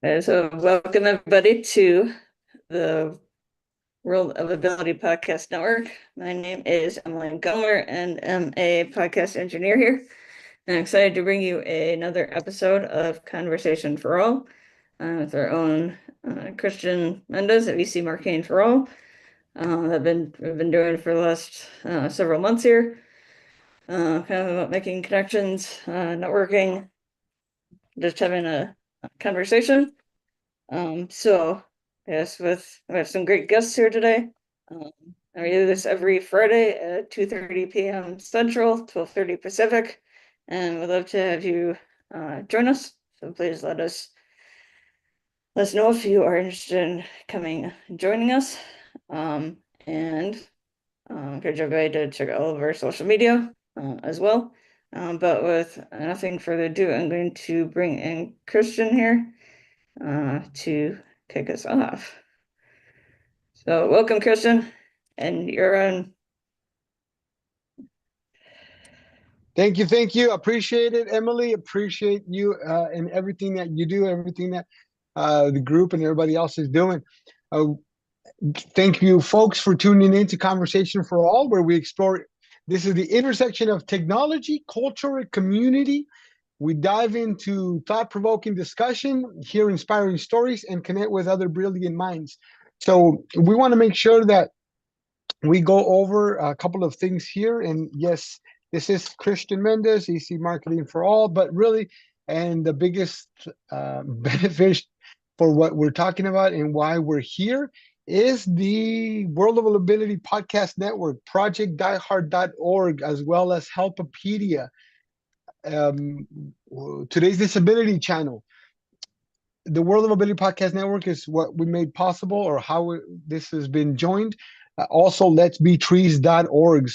So welcome everybody to the World of Ability Podcast Network. My name is Emily Gomer and I'm a podcast engineer here. I'm excited to bring you another episode of Conversation for All with our own Christian Mendez at VC Marketing for All. We've been doing for the last several months here, kind of about making connections, networking, just having a conversation. So yes, we have some great guests here today. Um, and we do this every Friday at 2:30 p.m. Central, 12:30 Pacific, and we'd love to have you join us. So please let us know if you are interested in coming and joining us. And encourage everybody to check out all of our social media as well. But with nothing further ado, I'm going to bring in Christian here to kick us off. So welcome, Christian, and you're on. Thank you. Appreciate it, Emily. Appreciate you and everything that you do, everything that the group and everybody else is doing. Uh, Thank you, folks, for tuning in to Conversation for All, where we explore. This is the intersection of technology, culture, and community. We dive into thought-provoking discussion, hear inspiring stories, and connect with other brilliant minds. So we want to make sure that we go over a couple of things here. And yes, this is Christian Mendez, EC Marketing for All, but really, and the biggest benefit for what we're talking about and why we're here is the World of Ability Podcast Network, projectdiehard.org, as well as Helpopedia, um, today's disability channel. The World of Ability Podcast Network is what we made possible, or how this has been joined. Also, let's be trees.org.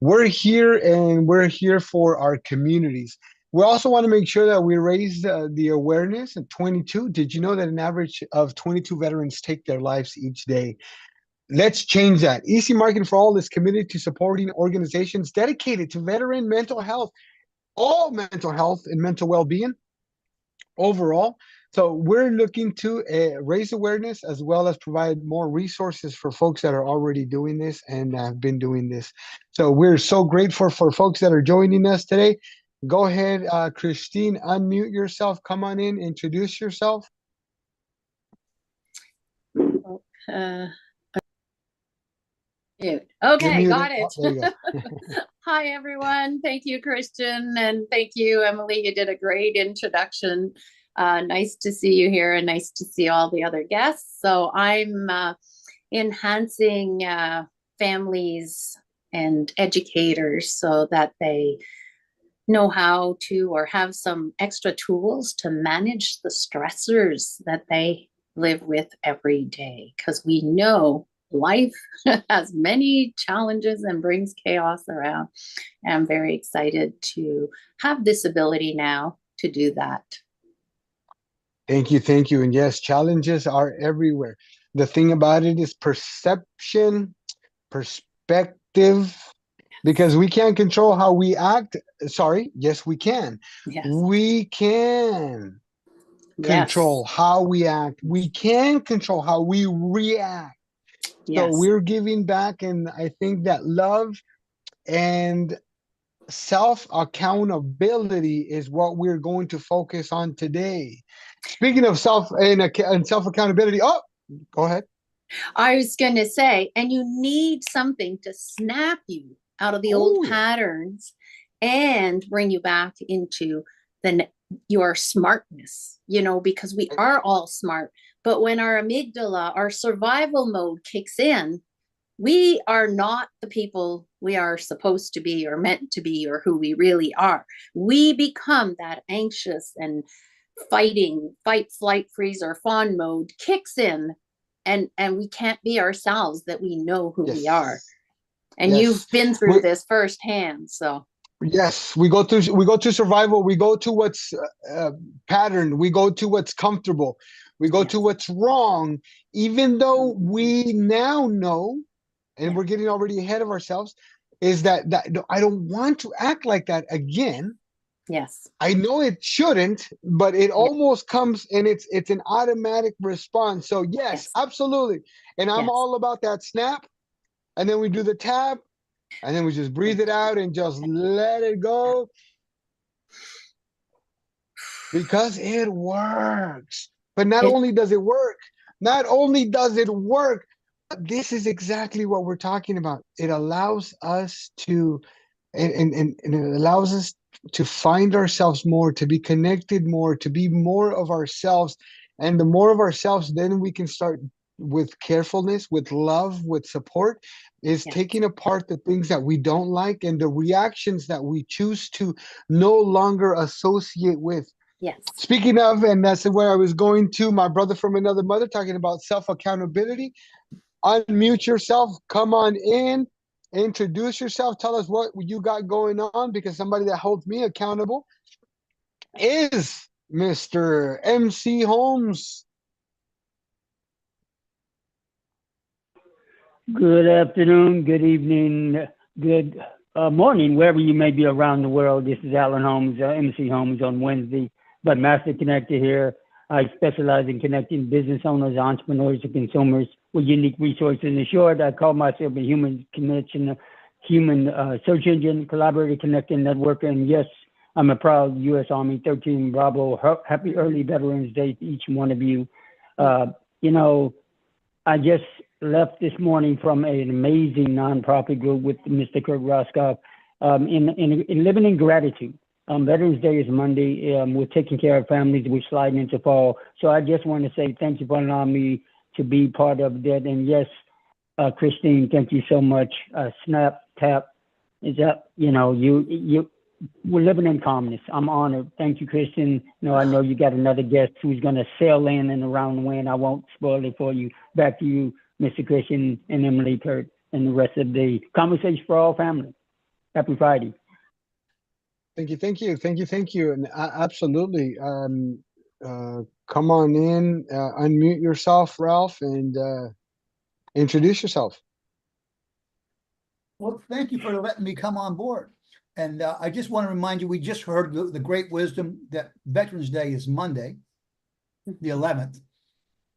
We're here, and we're here for our communities. We also want to make sure that we raise the awareness at 22. Did you know that an average of 22 veterans take their lives each day? Let's change that. EC Marketing for All is committed to supporting organizations dedicated to veteran mental health, all mental health and mental well-being overall. So we're looking to raise awareness as well as provide more resources for folks that are already doing this and have been doing this. So we're so grateful for folks that are joining us today. Go ahead, Christine, unmute yourself. Come on in, introduce yourself. Uh, okay, got it. Oh, there you go. Hi, everyone. Thank you, Christian, and thank you, Emily. You did a great introduction. Nice to see you here, and nice to see all the other guests. So I'm enhancing families and educators so that they know how to, or have some extra tools to manage the stressors that they live with every day, because we know life has many challenges and brings chaos around. And I'm very excited to have this ability now to do that. Thank you. And yes, challenges are everywhere. The thing about it is perception, perspective, because we can't control how we act. Sorry, yes, we can. Yes. We can control how we act. We can control how we react. So we're giving back, and I think that love and self-accountability is what we're going to focus on today. Speaking of self-accountability, oh, go ahead. I was going to say, and you need something to snap you out of the old patterns and bring you back into your smartness, because we are all smart. But when our amygdala, our survival mode kicks in, we are not the people we are supposed to be or meant to be or who we really are. We become that anxious and fighting, fight, flight, freeze, or fawn mode kicks in, and we can't be ourselves, that we know who we are. And you've been through this firsthand, so. Yes, we go to survival. We go to what's patterned. We go to what's comfortable. We go to what's wrong, even though we now know, and we're getting already ahead of ourselves, is that I don't want to act like that again. Yes. I know it shouldn't, but it Yeah. almost comes and it's an automatic response. So yes, Yes. absolutely. And I'm Yes. all about that snap. And then we do the tap, and then we just breathe it out and just let it go because it works. But not It, only does it work, not only does it work, but this is exactly what we're talking about. It allows us to, and it allows us to find ourselves more, to be connected more, to be more of ourselves. And the more of ourselves, then we can start with carefulness, with love, with support, is yes. taking apart the things that we don't like and the reactions that we choose to no longer associate with. Yes. Speaking of, and that's where I was going to, my brother from another mother talking about self accountability. Unmute yourself, come on in, introduce yourself, tell us what you got going on, because somebody that holds me accountable is Mr. MC Holmes. Good afternoon, good evening, good morning, wherever you may be around the world. This is Alan Holmes, MC Holmes on Wednesday, but Master Connector here. I specialize in connecting business owners, entrepreneurs, and consumers with unique resources. In short, I call myself a human connection, human search engine, collaborator, connecting networker. And yes, I'm a proud U.S. Army 13 Bravo. Happy early Veterans Day to each one of you. You know, I just left this morning from an amazing nonprofit group with Mr. Kurt Roscoff in living in gratitude. Veterans Day is Monday. We're taking care of families. We're sliding into fall. So I just want to say thank you for allowing me to be part of that. And yes, Christine, thank you so much. Snap, tap, is that, we're living in calmness. I'm honored. Thank you, Christian. I know you got another guest who's going to sail in and around the wind. I won't spoil it for you. Back to you, Mr. Christian and Emily Kurt, and the rest of the conversation for all family. Happy Friday. Thank you. And absolutely. Come on in, unmute yourself, Ralph, and introduce yourself. Well, thank you for letting me come on board. And I just want to remind you, we just heard the great wisdom that Veterans Day is Monday, the 11th.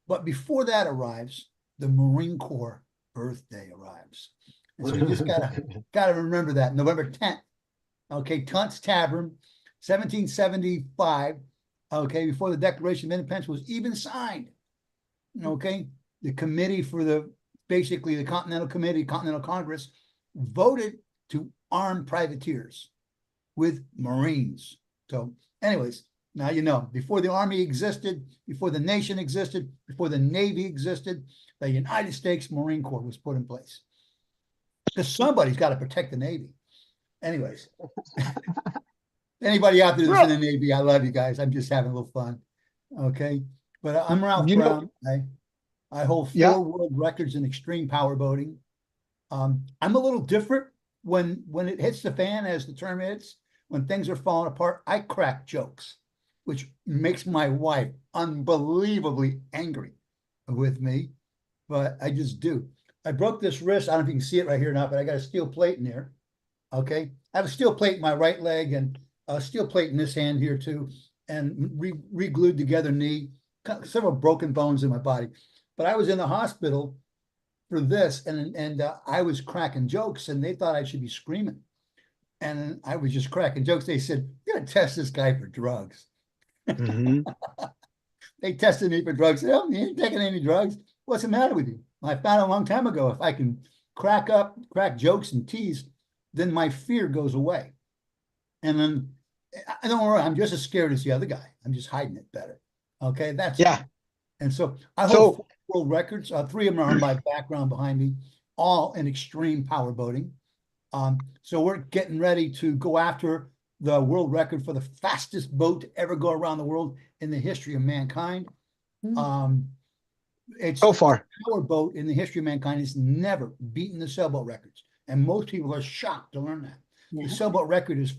But before that arrives, the Marine Corps birthday arrives. And so you just gotta remember that. November 10th, okay, Tunt's Tavern, 1775, okay, before the Declaration of Independence was even signed. Okay, the committee for basically the Continental Committee, Continental Congress, voted to arm privateers with Marines. So anyways, now you know, before the Army existed, before the nation existed, before the Navy existed, the United States Marine Corps was put in place. Because somebody's got to protect the Navy. Anyways, anybody out there that's in the Navy, I love you guys. I'm just having a little fun. Okay, but I'm Ralph Brown. I hold 4 world records in extreme power boating. I'm a little different when it hits the fan, as the term hits, when things are falling apart. I crack jokes, which makes my wife unbelievably angry with me, but I just do. I broke this wrist. I don't know if you can see it right here or not, but I got a steel plate in there. Okay, I have a steel plate in my right leg and a steel plate in this hand here too, and re-glued together knee, several broken bones in my body. But I was in the hospital for this, and I was cracking jokes, and they thought I should be screaming, and I was just cracking jokes. They said, "You're gonna test this guy for drugs." Mm-hmm. They tested me for drugs. They said, "Oh, you ain't taking any drugs. What's the matter with you?" I found a long time ago, if I can crack jokes and tease, then my fear goes away. And then I don't worry, I'm just as scared as the other guy. I'm just hiding it better. Okay, that's it. And so I hold 4 world records. 3 of them are on my background behind me, all in extreme power boating. So we're getting ready to go after the world record for the fastest boat to ever go around the world in the history of mankind. It's so far, power boat in the history of mankind has never beaten the sailboat records, and most people are shocked to learn that. The sailboat record is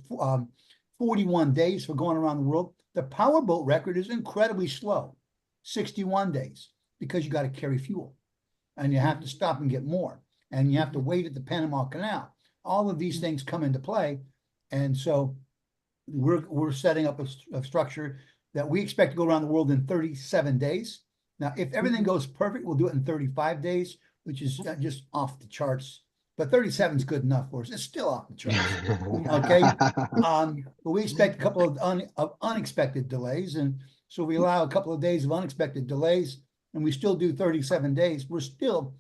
41 days for going around the world. The powerboat record is incredibly slow, 61 days, because you got to carry fuel, and you have to stop and get more, and you have to wait at the Panama Canal. All of these things come into play, and so we're setting up a structure that we expect to go around the world in 37 days. Now, if everything goes perfect, we'll do it in 35 days, which is just off the charts. But 37 is good enough for us. It's still off the charts. Okay. But we expect a couple of unexpected delays. And so we allow a couple of days of unexpected delays, and we still do 37 days. We're still,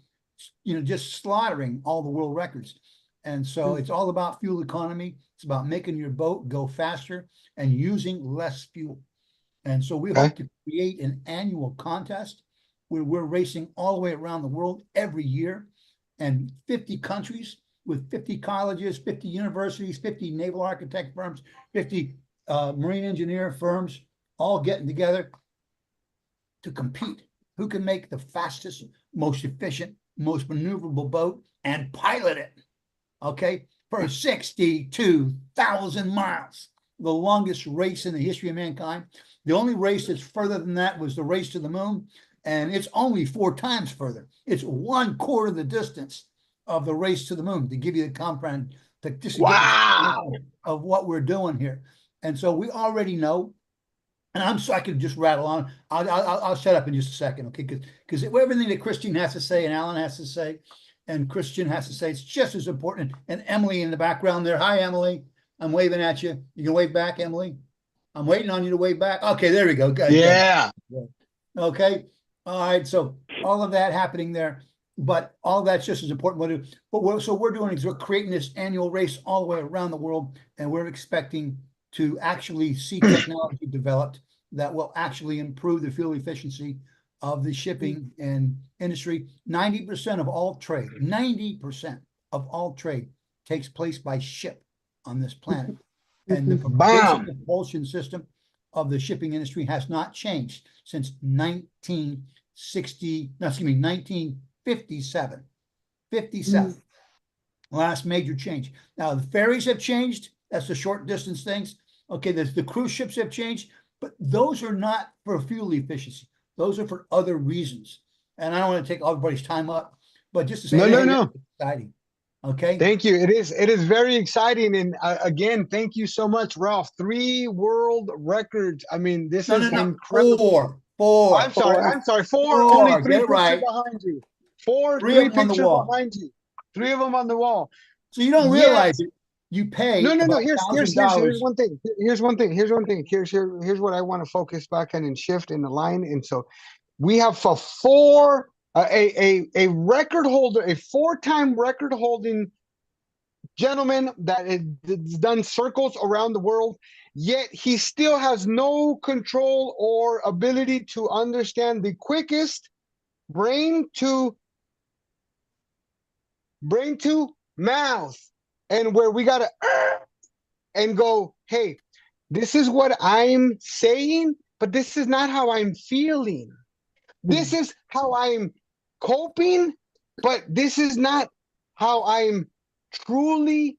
just slaughtering all the world records. And so it's all about fuel economy. It's about making your boat go faster and using less fuel. And so we hope to create an annual contest where we're racing all the way around the world every year, and 50 countries with 50 colleges, 50 universities, 50 naval architect firms, 50 marine engineer firms, all getting together to compete. Who can make the fastest, most efficient, most maneuverable boat and pilot it, okay, for 62,000 miles, the longest race in the history of mankind. The only race that's further than that was the race to the moon, and it's only 4 times further. It's 1/4 the distance of the race to the moon, to give you the compound, to just wow, of what we're doing here. And so we already know, and I could just rattle on. I'll shut up in just a second, okay? Because everything that Christine has to say and Alan has to say and Christian has to say, it's just as important. And Emily in the background there. Hi, Emily. I'm waving at you. You can wave back, Emily. I'm waiting on you to wave back. Okay, there we go. Good. Yeah. Good. Okay. All right. So all of that happening there, but all of that's just as important. So we're doing is we're creating this annual race all the way around the world, and we're expecting to actually see technology developed that will actually improve the fuel efficiency of the shipping and industry. 90% of all trade, 90% of all trade takes place by ship on this planet. And the basic propulsion system of the shipping industry has not changed since 1957. 57. Last major change. Now the ferries have changed. That's the short distance things. Okay, the cruise ships have changed, but those are not for fuel efficiency. Those are for other reasons. And I don't want to take everybody's time up, but just to say, no. Exciting. Okay. Thank you. It is very exciting. And again, thank you so much, Ralph. 3 world records. I mean, this is incredible. Four. I'm sorry. 4. Only 3 pictures right behind you. 3 pictures behind you. 3 of them on the wall. So you don't realize it. You pay. No. Here's one thing. Here's what I want to focus back on and shift in the line. And so we have a record holder, a 4-time record holding gentleman that has done circles around the world, yet he still has no control or ability to understand the quickest brain to mouth, and where we gotta and go, hey, this is what I'm saying, but this is not how I'm feeling. This is how I'm coping, but this is not how I'm truly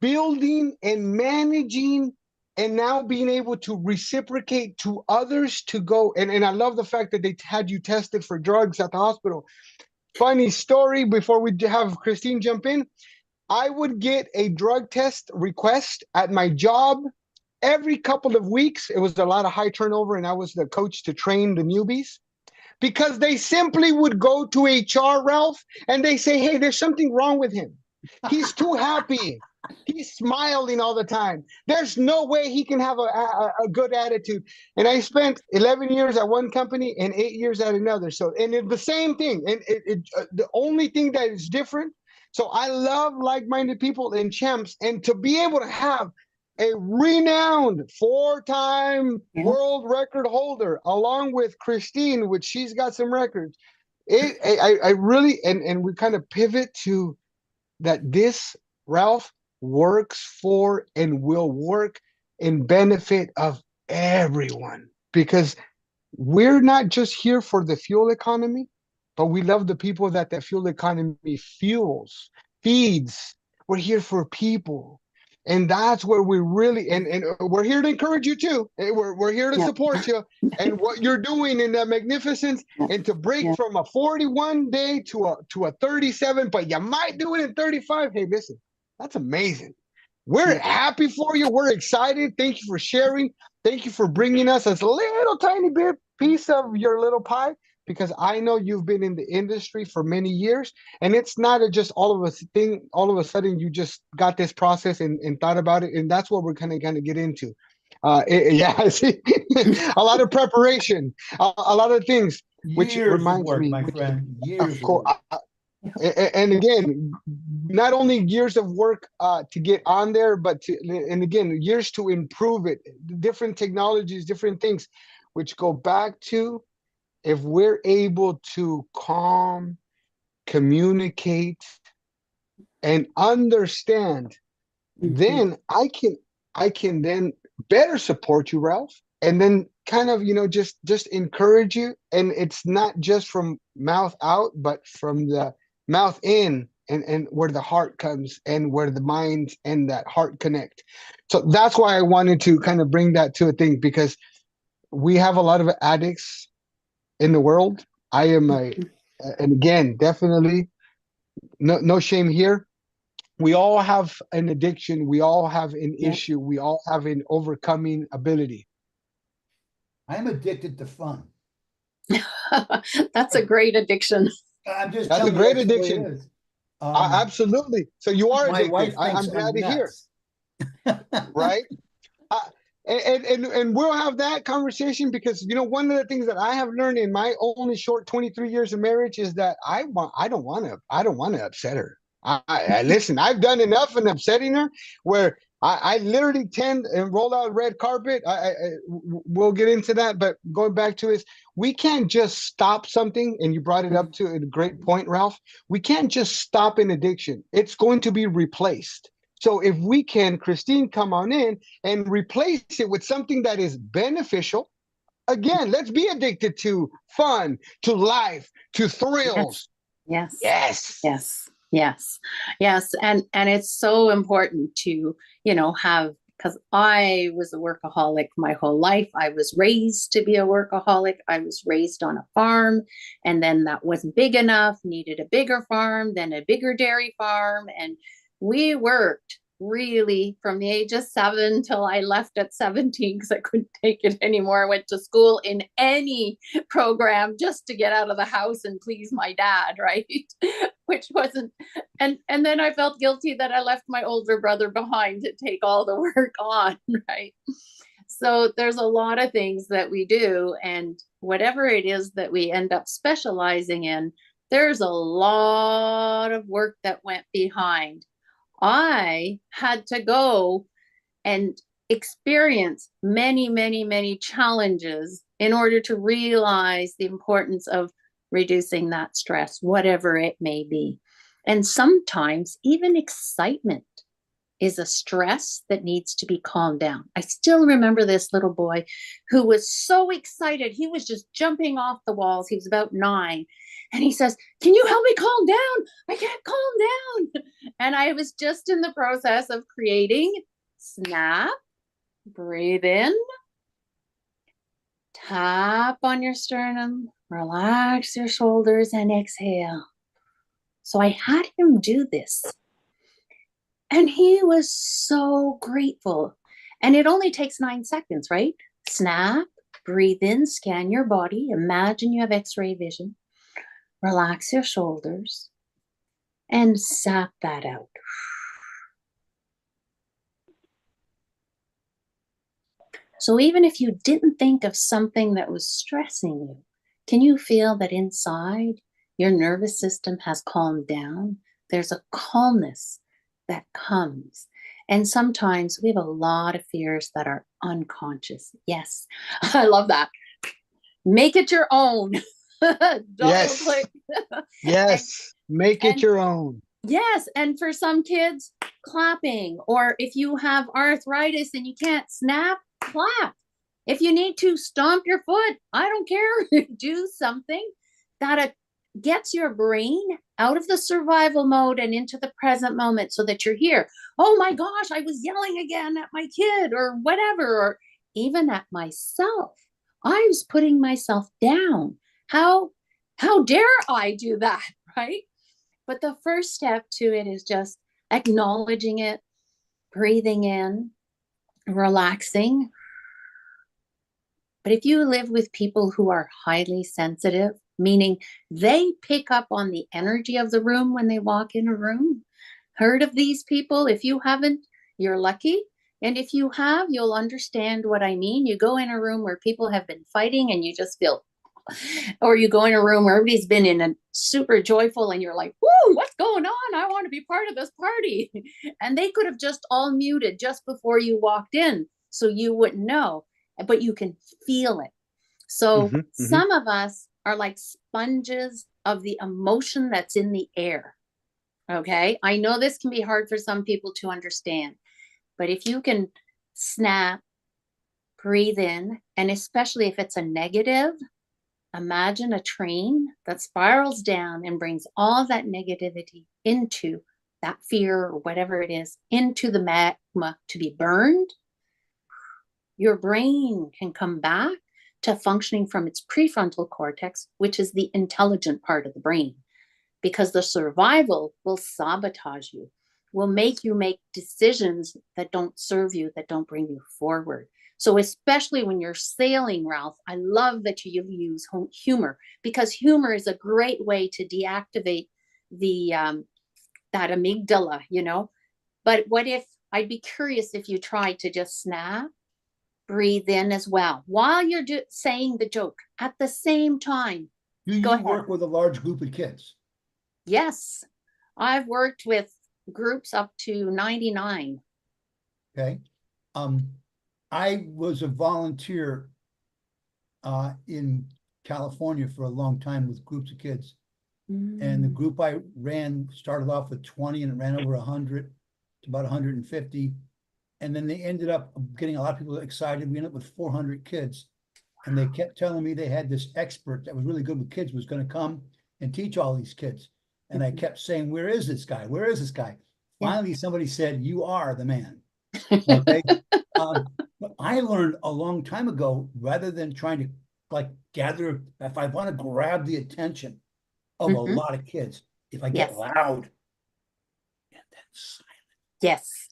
building and managing, and now being able to reciprocate to others to go. And I love the fact that they had you tested for drugs at the hospital. Funny story before we have Christine jump in. I would get a drug test request at my job every couple of weeks. It was a lot of high turnover, and I was the coach to train the newbies, because they simply would go to HR, Ralph, and they say, hey, there's something wrong with him. He's too happy. He's smiling all the time. There's no way he can have a good attitude. And I spent 11 years at one company and 8 years at another. So, and it's the same thing. And the only thing that is different. So I love like-minded people and champs, and to be able to have a renowned 4-time world record holder along with Christine, which she's got some records. I really, and we kind of pivot to that. This, Ralph, works for and will work in benefit of everyone, because we're not just here for the fuel economy, but we love the people that fuel economy feeds. We're here for people. And that's where we really, and we're here to encourage you too. We're here to support you and what you're doing in that magnificence, and to break from a 41 day to a 37, but you might do it in 35. Hey, listen, that's amazing. We're Yeah. happy for you. We're excited. Thank you for sharing. Thank you for bringing us a little tiny bit piece of your little pie, because I know you've been in the industry for many years, and it's not just all of a thing. All of a sudden, you just got this process and thought about it, and that's what we're kind of get into. Yeah, I see. A lot of preparation, a lot of things, which Years of reminds work, me, my which, friend, of years of course, work. and again, not only years of work to get on there, but and again, years to improve it, different technologies, different things, which go back to, if we're able to calm, communicate, and understand, Mhm. then I can then better support you, Ralph, and then kind of, just encourage you. And it's not just from mouth out, but from the mouth in, and where the heart comes and where the mind and that heart connect. So that's why I wanted to kind of bring that to a thing, because we have a lot of addicts in the world. I am and again, definitely no shame here. We all have an addiction. We all have an Yeah. issue. We all have an overcoming ability. I am addicted to fun. That's a great addiction. I'm just That's a telling you, great that's the way it addiction. is. Um, Absolutely. So you are my addicted. wife I'm thinks glad I'm to hear. nuts. Right? Uh, and we'll have that conversation, because one of the things that I have learned in my only short 23 years of marriage is that I don't want to upset her. Listen, I've done enough in upsetting her, where I literally tend and roll out red carpet. We'll get into that, but going back to is, we can't just stop something, and you brought it up to a great point, Ralph. We can't just stop an addiction. It's going to be replaced. So if we can, Christine, come on in and replace it with something that is beneficial. Again, let's be addicted to fun, to life, to Yes. thrills. Yes. Yes. Yes. Yes. Yes. And it's so important to, have, because I was a workaholic my whole life. I was raised to be a workaholic. I was raised on a farm, and then that wasn't big enough, needed a bigger farm, then a bigger dairy farm. And we worked really from the age of 7 till I left at 17 because I couldn't take it anymore. I went to school in any program just to get out of the house and please my dad, right? Which wasn't, and then I felt guilty that I left my older brother behind to take all the work on, right? So there's a lot of things that we do, and whatever it is that we end up specializing in, there's a lot of work that went behind. I had to go and experience many, many, many challenges in order to realize the importance of reducing that stress, whatever it may be. And sometimes even excitement is a stress that needs to be calmed down. I still remember this little boy who was so excited. He was just jumping off the walls. He was about 9. And he says, "Can you help me calm down? I can't calm down." And I was just in the process of creating snap, breathe in, tap on your sternum, relax your shoulders, and exhale. So I had him do this. And he was so grateful. And it only takes 9 seconds, right? Snap, breathe in, scan your body. Imagine you have x-ray vision. Relax your shoulders and sap that out. So even if you didn't think of something that was stressing you, can you feel that inside your nervous system has calmed down? There's a calmness that comes. And sometimes we have a lot of fears that are unconscious. Yes, I love that. Make it your own. Double Yes. click. Yes. Make it and your own. yes, and for some kids, clapping, or if you have arthritis and you can't snap, clap. If you need to stomp your foot, I don't care. Do something that gets your brain out of the survival mode and into the present moment so that you're here. Oh my gosh, I was yelling again at my kid or whatever, or even at myself. I was putting myself down. How dare I do that, right? But the first step to it is just acknowledging it, breathing in, relaxing. But if you live with people who are highly sensitive, meaning they pick up on the energy of the room when they walk in a room, heard of these people? If you haven't, you're lucky. And if you have, you'll understand what I mean. You go in a room where people have been fighting and you just feel, or you go in a room where everybody's been in a super joyful and you're like, whoo, what's going on? I want to be part of this party. And they could have just all muted just before you walked in, so you wouldn't know, but you can feel it. So some of us are like sponges of the emotion that's in the air. Okay. I know this can be hard for some people to understand, but if you can snap, breathe in, and especially if it's a negative, imagine a train that spirals down and brings all that negativity into that fear or whatever it is, into the magma to be burned. Your brain can come back to functioning from its prefrontal cortex, which is the intelligent part of the brain, because the survival will sabotage you, will make you make decisions that don't serve you, that don't bring you forward. So especially when you're sailing, Ralph, I love that you use humor, because humor is a great way to deactivate the that amygdala, you know. But what if, I'd be curious if you tried to just snap, breathe in as well while you're saying the joke at the same time. Do you work with a large group of kids? Yes, I've worked with groups up to 99. Okay. I was a volunteer in California for a long time with groups of kids. And the group I ran started off with 20 and it ran over 100 to about 150. And then they ended up getting a lot of people excited. We ended up with 400 kids. And they kept telling me they had this expert that was really good with kids was going to come and teach all these kids. And I kept saying, where is this guy? Where is this guy? Finally, somebody said, you are the man. Okay. But I learned a long time ago, rather than trying to like gather, if I want to grab the attention of a lot of kids, if I get loud and then silent. Yes.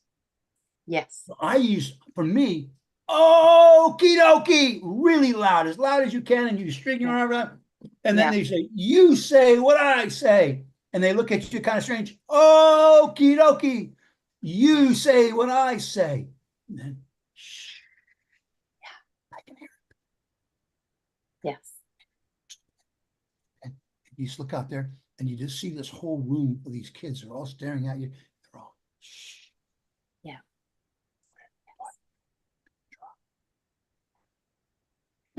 So I use, for me, okie dokie, really loud as you can, and you string your arm around, and then they say, you say what I say. And they look at you kind of strange. Okie dokie, you say what I say. And then, shh. Yeah, I can hear it. Yes. And you just look out there and you just see this whole room of these kids. They're all staring at you. They're all, shh. Yeah.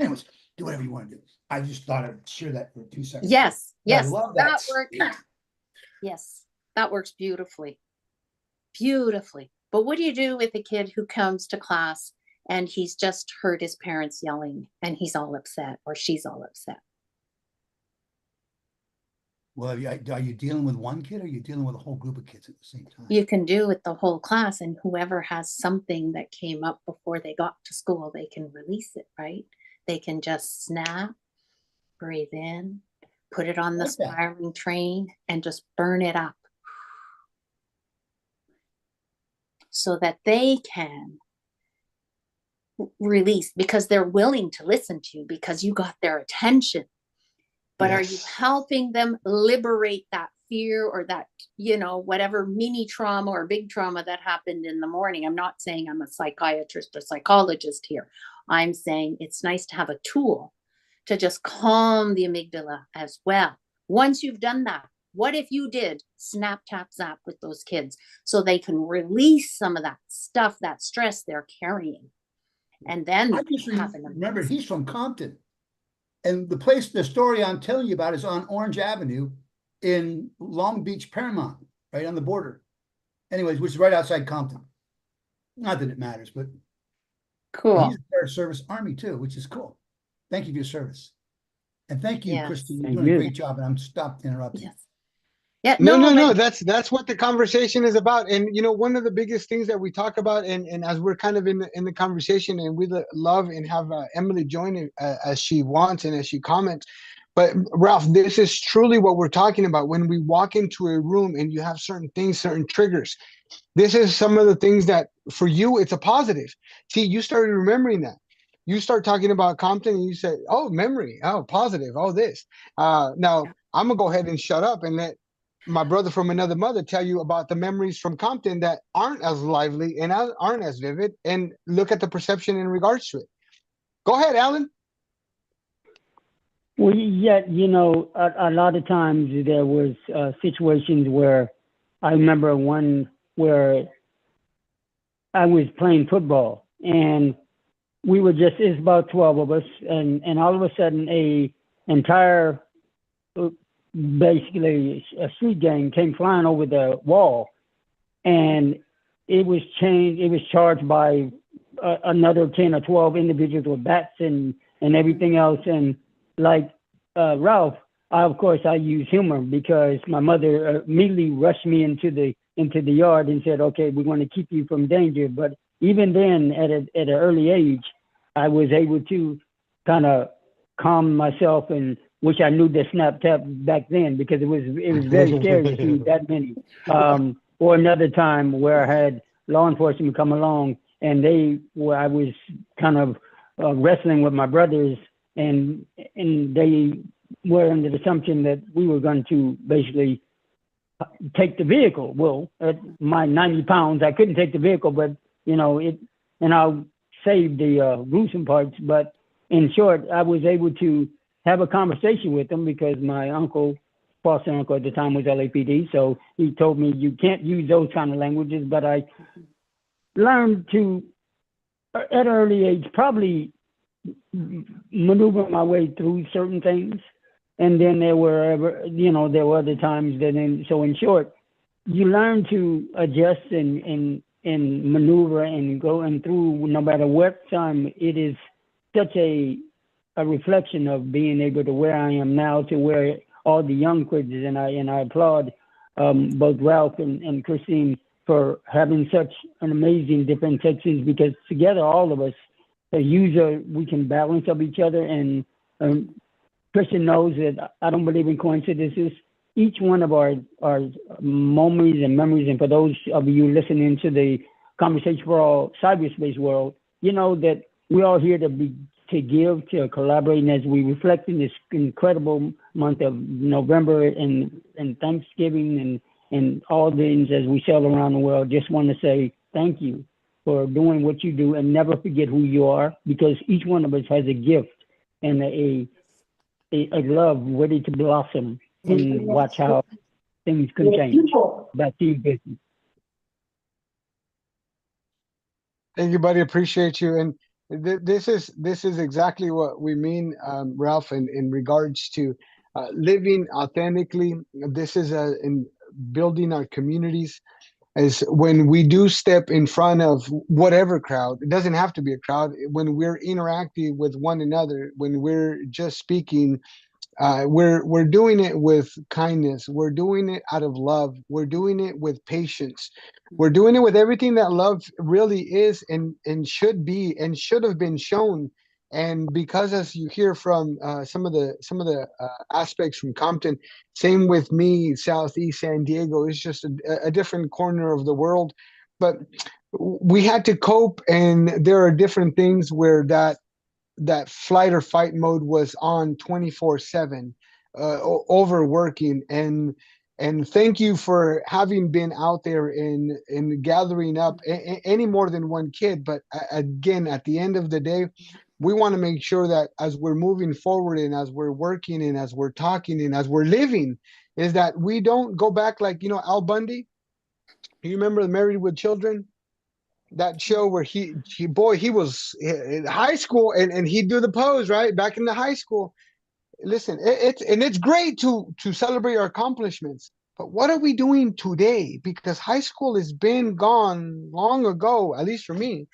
Anyways, do whatever you want to do. I just thought I'd share that for 2 seconds. Yes. I love that. Works. Yes, that works beautifully. Beautifully. But what do you do with a kid who comes to class and he's just heard his parents yelling and he's all upset or she's all upset? Well, are you dealing with one kid or are you dealing with a whole group of kids at the same time? You can do with the whole class, and whoever has something that came up before they got to school, they can release it, right? They can just snap, breathe in, put it on the spiraling train and just burn it up so that they can release, because they're willing to listen to you because you got their attention. But are you helping them liberate that fear or that, you know, whatever mini trauma or big trauma that happened in the morning? I'm not saying I'm a psychiatrist or psychologist here. I'm saying it's nice to have a tool to just calm the amygdala as well. Once you've done that, what if you did snap, tap, zap with those kids so they can release some of that stuff, that stress they're carrying? And then I just remember he's from Compton. And the story I'm telling you about is on Orange Avenue in Long Beach, Paramount, right on the border. Anyways, which is right outside Compton. Not that it matters, but cool. He's a Service Army too, which is cool. Thank you for your service. And thank you, Christy. You're doing a great job, and I'm stopped interrupting. Yes. Yeah, no. That's what the conversation is about. And you know, one of the biggest things that we talk about, and as we're kind of in the conversation, and we love and have Emily join as she wants and as she comments. But Ralph, this is truly what we're talking about. When we walk into a room and you have certain things, certain triggers, this is some of the things that for you, it's a positive. See, you started remembering that. You start talking about Compton and you say, oh, memory, oh, positive, oh, this. Now, I'm going to go ahead and shut up and let my brother from another mother tell you about the memories from Compton that aren't as lively and aren't as vivid, and look at the perception in regards to it. Go ahead, Alan. Well, yet, a lot of times there was situations where I remember one where I was playing football and it's about 12 of us, and all of a sudden a entire, basically a street gang came flying over the wall, and it was charged by another 10 or 12 individuals with bats and everything else. And like Ralph, of course I use humor because my mother immediately rushed me into the yard and said, okay, we're going to keep you from danger. But even then, at an early age, I was able to kind of calm myself, and which I knew the snap tap back then, because it was very scary to see that many. Or another time where I had law enforcement come along, and I was kind of wrestling with my brothers, and they were under the assumption that we were going to basically take the vehicle. Well, at my 90 pounds, I couldn't take the vehicle, but and I'll save the gruesome parts. But in short, I was able to have a conversation with them because my foster uncle at the time was LAPD. So he told me you can't use those kind of languages, but I learned to, at an early age, probably maneuver my way through certain things. And then there were other times so in short, you learn to adjust and maneuver and going through no matter what time. It is such a reflection of being able to where I am now to where all the young kids, and I applaud both Ralph and Christine for having such an amazing different sections, because together all of us we can balance of each other. And Christian knows that I don't believe in coincidences. Each one of our memories, and for those of you listening to the Conversation for All cyberspace world, that we're all here to give, to collaborate. And as we reflect in this incredible month of November and Thanksgiving and all things as we sail around the world, just want to say thank you for doing what you do, and never forget who you are, because each one of us has a gift and a love ready to blossom, and watch how things can change. Back to you, business. Thank you, buddy. Appreciate you. And this is exactly what we mean, Ralph, in regards to living authentically. This is in building our communities. Is when we do step in front of whatever crowd. It doesn't have to be a crowd. When we're interacting with one another, when we're just speaking, we're doing it with kindness. We're doing it out of love. We're doing it with patience. We're doing it with everything that love really is and should be and should have been shown. And because, as you hear from some of the aspects from Compton, same with me, Southeast San Diego is just a different corner of the world. But we had to cope, and there are different things where that flight or fight mode was on 24/7, overworking. And thank you for having been out there in gathering up any more than one kid. But again, at the end of the day, we want to make sure that as we're moving forward and as we're working and as we're talking and as we're living, is that we don't go back like, Al Bundy. You remember the Married with Children? That show where he was in high school and he'd do the pose right back in the high school. Listen, it's great to celebrate our accomplishments, but what are we doing today? Because high school has been gone long ago, at least for me.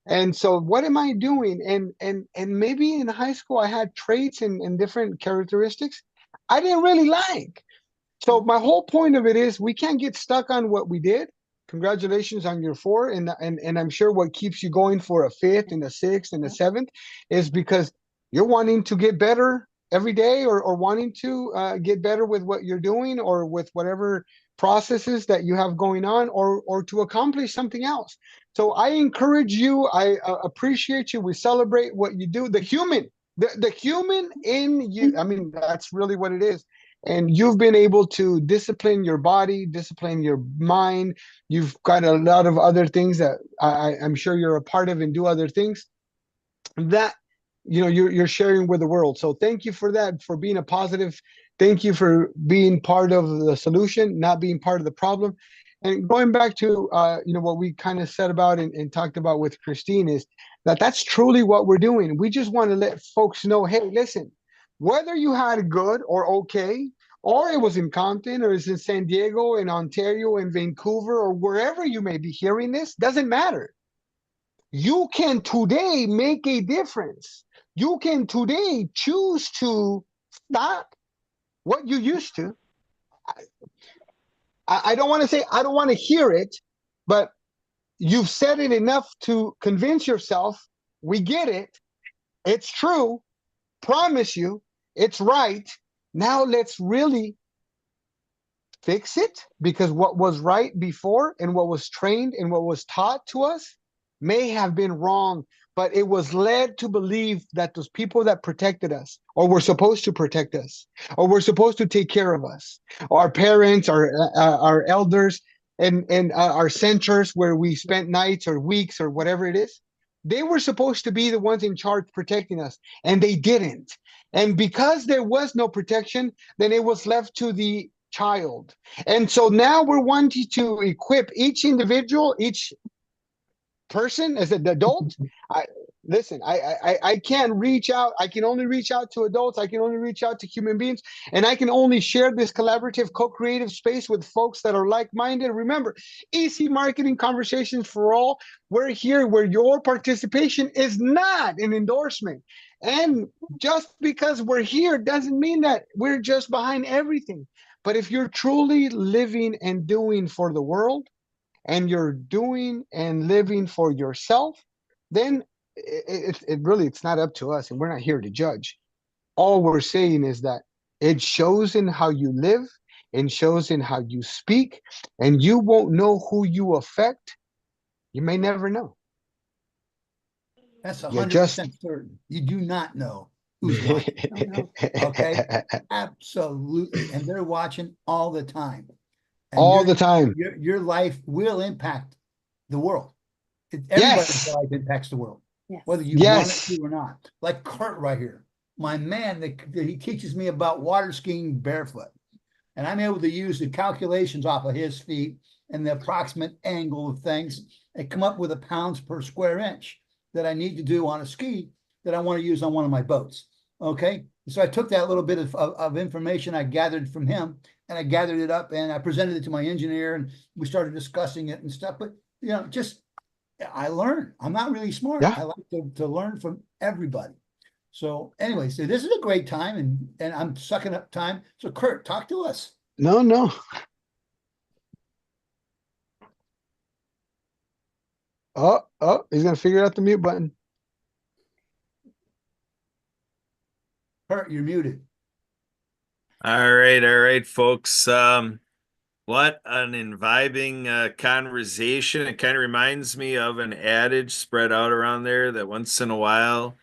And so what am I doing? And maybe in high school I had traits and different characteristics I didn't really like. So my whole point of it is we can't get stuck on what we did. Congratulations on your 4, and I'm sure what keeps you going for a 5th and a 6th and a 7th is because you're wanting to get better every day, or wanting to get better with what you're doing, or with whatever processes that you have going on, or to accomplish something else. So I encourage you. I appreciate you. We celebrate what you do. The human in you. I mean, that's really what it is. And you've been able to discipline your body, discipline your mind. You've got a lot of other things that I'm sure you're a part of, and do other things that you're sharing with the world. So thank you for that, for being a positive. Thank you for being part of the solution, not being part of the problem. And going back to what we kind of said about and talked about with Christine, is that's truly what we're doing. We just want to let folks know, hey, listen, whether you had good or okay, or it was in Compton, or it's in San Diego, in Ontario, in Vancouver, or wherever you may be hearing this, doesn't matter. You can today make a difference. You can today choose to stop what you used to. I don't want to say, I don't want to hear it, but you've said it enough to convince yourself. We get it. It's true. Promise you, it's right. Now let's really fix it, because what was right before, and what was trained and what was taught to us, may have been wrong, but it was led to believe that those people that protected us, or were supposed to protect us, or were supposed to take care of us, our parents, our elders, and our centers where we spent nights or weeks or whatever it is, they were supposed to be the ones in charge protecting us, and they didn't. And because there was no protection, then it was left to the child. And so now we're wanting to equip each individual, each person as an adult. I can't reach out. I can only reach out to adults. I can only reach out to human beings, and I can only share this collaborative, co-creative space with folks that are like-minded. Remember, easy marketing conversations for all. We're here where your participation is not an endorsement. And just because we're here doesn't mean that we're just behind everything. But if you're truly living and doing for the world, and you're doing and living for yourself, then it's not up to us, and we're not here to judge. All we're saying is that it shows in how you live, and shows in how you speak, and you won't know who you affect. You may never know. That's 100% certain. You do not know who's watching. Okay, absolutely, and they're watching all the time. And all the time. Your life will impact the world. Everybody's life impacts the world, whether you want it to or not. Like Kurt right here, my man, he teaches me about water skiing barefoot. And I'm able to use the calculations off of his feet and the approximate angle of things and come up with a pounds per square inch that I need to do on a ski that I want to use on one of my boats. Okay. So I took that little bit of information I gathered from him, and I gathered it up, and I presented it to my engineer, and we started discussing it and stuff. But, I learn. I'm not really smart. I like to learn from everybody. So anyway, so this is a great time, and I'm sucking up time. So Kurt, talk to us. No. Oh, he's going to figure out the mute button. Kurt, you're muted. All right, folks. What an imbibing conversation. It kind of reminds me of an adage spread out around there that once in a while